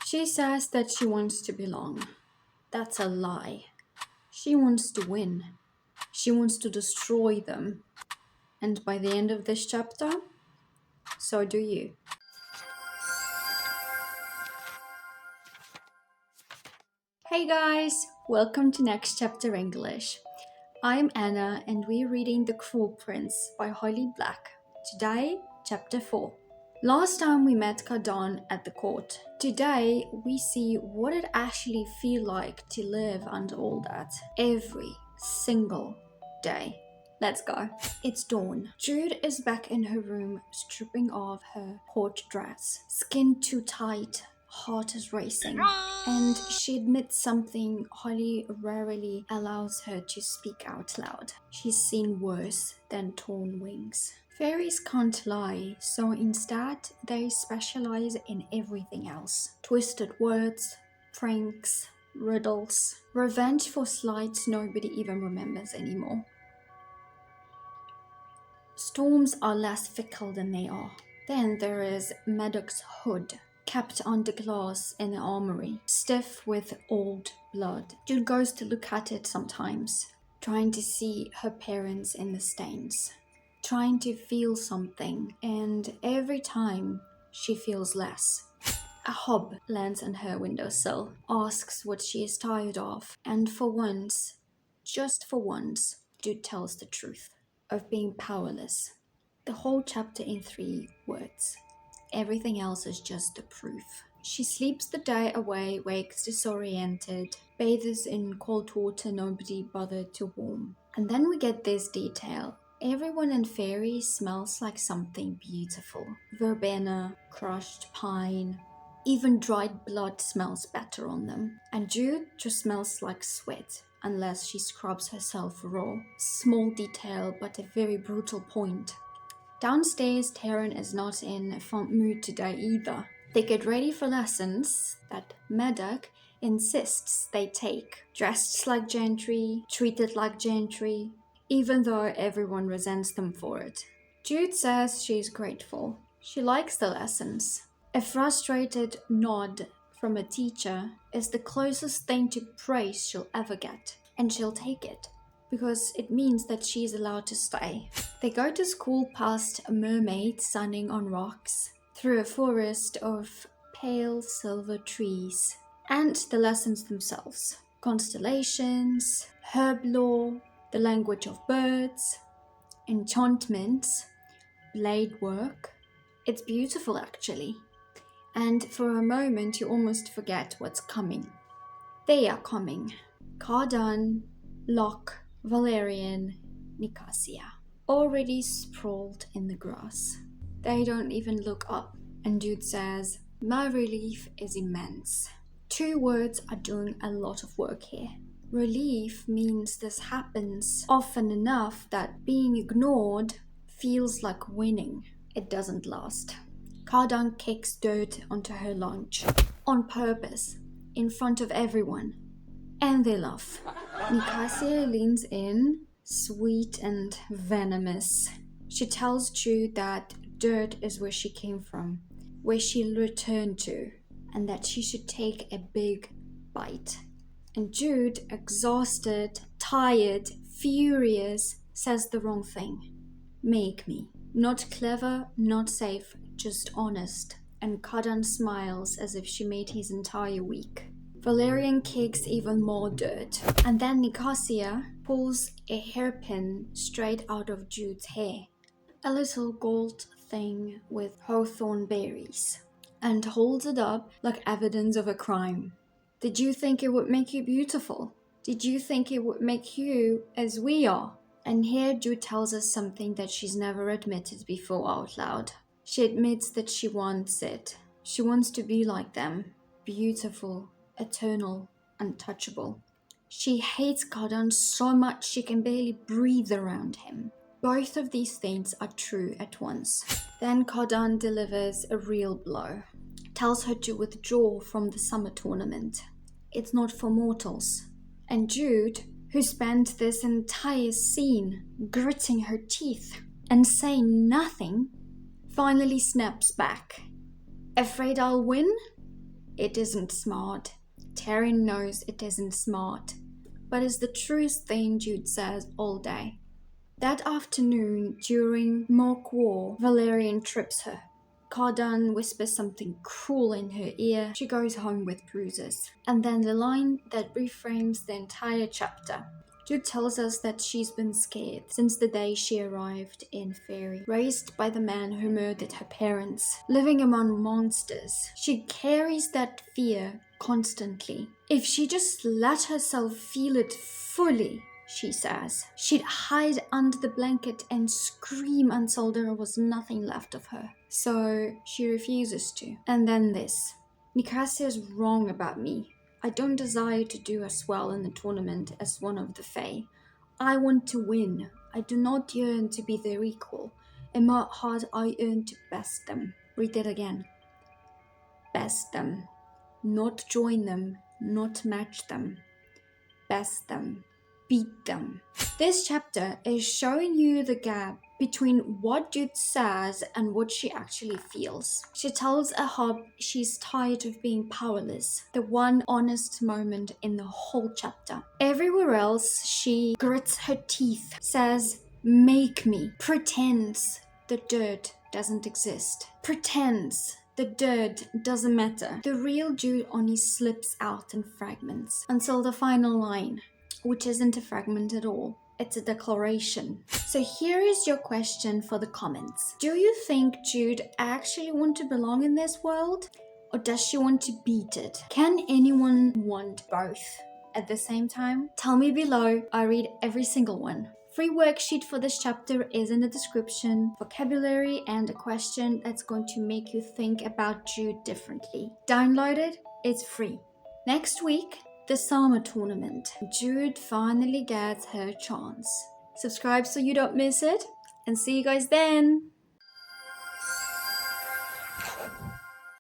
She says that she wants to belong. That's a lie. She wants to win. She wants to destroy them. And by the end of this chapter, so do you. Hey guys, welcome to Next Chapter English. I'm Anna and we're reading The Cruel Prince by Holly Black. Today, chapter 4. Last time we met Cardan at the court. Today we see what it actually feels like to live under all that every single day. Let's go. It's dawn. Jude is back in her room, stripping off her court dress. Skin too tight, heart is racing. And she admits something Holly rarely allows her to speak out loud. She's seen worse than torn wings. Fairies can't lie, so instead they specialize in everything else. Twisted words, pranks, riddles, revenge for slights nobody even remembers anymore. Storms are less fickle than they are. Then there is Maddox's hood, kept under glass in the armory, stiff with old blood. Jude goes to look at it sometimes, trying to see her parents in the stains, trying to feel something, and every time she feels less. A hob lands on her windowsill, asks what she is tired of, and for once, just for once, Jude tells the truth of being powerless. The whole chapter in 3 words. Everything else is just a proof. She sleeps the day away, wakes disoriented, bathes in cold water nobody bothered to warm. And then we get this detail. Everyone in Fairy smells like something beautiful. Verbena, crushed pine, even dried blood smells better on them. And Jude just smells like sweat, unless she scrubs herself raw. Small detail, but a very brutal point. Downstairs, Taryn is not in a fun mood today either. They get ready for lessons that Maddox insists they take. Dressed like gentry, treated like gentry, even though everyone resents them for it. Jude says she's grateful. She likes the lessons. A frustrated nod from a teacher is the closest thing to praise she'll ever get, and she'll take it, because it means that she's allowed to stay. They go to school past a mermaid sunning on rocks, through a forest of pale silver trees, and the lessons themselves. Constellations, herb lore, the language of birds, enchantments, blade work. It's beautiful actually. And for a moment you almost forget what's coming. They are coming. Cardan, Locke, Valerian, Nicasia, already sprawled in the grass. They don't even look up, and Jude says, "My relief is immense." 2 words are doing a lot of work here. Relief means this happens often enough that being ignored feels like winning. It doesn't last. Cardan kicks dirt onto her lunch, on purpose, in front of everyone. And they laugh. Nicasia leans in, sweet and venomous. She tells Jude that dirt is where she came from, where she returned to, and that she should take a big bite. And Jude, exhausted, tired, furious, says the wrong thing. Make me. Not clever, not safe, just honest. And Cardan smiles as if she made his entire week. Valerian kicks even more dirt. And then Nicasia pulls a hairpin straight out of Jude's hair. A little gold thing with hawthorn berries. And holds it up like evidence of a crime. Did you think it would make you beautiful? Did you think it would make you as we are? And here Jude tells us something that she's never admitted before out loud. She admits that she wants it. She wants to be like them. Beautiful, eternal, untouchable. She hates Cardan so much she can barely breathe around him. Both of these things are true at once. Then Cardan delivers a real blow. Tells her to withdraw from the summer tournament. It's not for mortals. And Jude, who spent this entire scene gritting her teeth and saying nothing, finally snaps back. Afraid I'll win? it isn't smart. Taryn knows it isn't smart, but it's the truest thing Jude says all day. That afternoon, during mock war, Valerian trips her. Cardan whispers something cruel in her ear. She goes home with bruises. And then the line that reframes the entire chapter. Jude tells us that she's been scared since the day she arrived in Fairy, raised by the man who murdered her parents, living among monsters. She carries that fear constantly. If she just let herself feel it fully, she says, she'd hide under the blanket and scream until there was nothing left of her. So she refuses to. And then this. Nicasia is wrong about me. I don't desire to do as well in the tournament as one of the Fae. I want to win. I do not yearn to be their equal. In my heart, I yearn to best them. Read that again. Best them. Not join them. Not match them. Best them. Beat them. This chapter is showing you the gap between what Jude says and what she actually feels. She tells Ahab she's tired of being powerless, the one honest moment in the whole chapter. Everywhere else, she grits her teeth, says, "Make me," pretends the dirt doesn't exist, pretends the dirt doesn't matter. The real Jude only slips out in fragments until the final line, which isn't a fragment at all. It's a declaration. So here is your question for the comments. Do you think Jude actually wants to belong in this world? Or does she want to beat it? Can anyone want both at the same time? Tell me below. I read every single one. Free worksheet for this chapter is in the description. Vocabulary and a question that's going to make you think about Jude differently. Download it. It's free. Next week, the summer tournament. Jude finally gets her chance. Subscribe so you don't miss it, and see you guys then!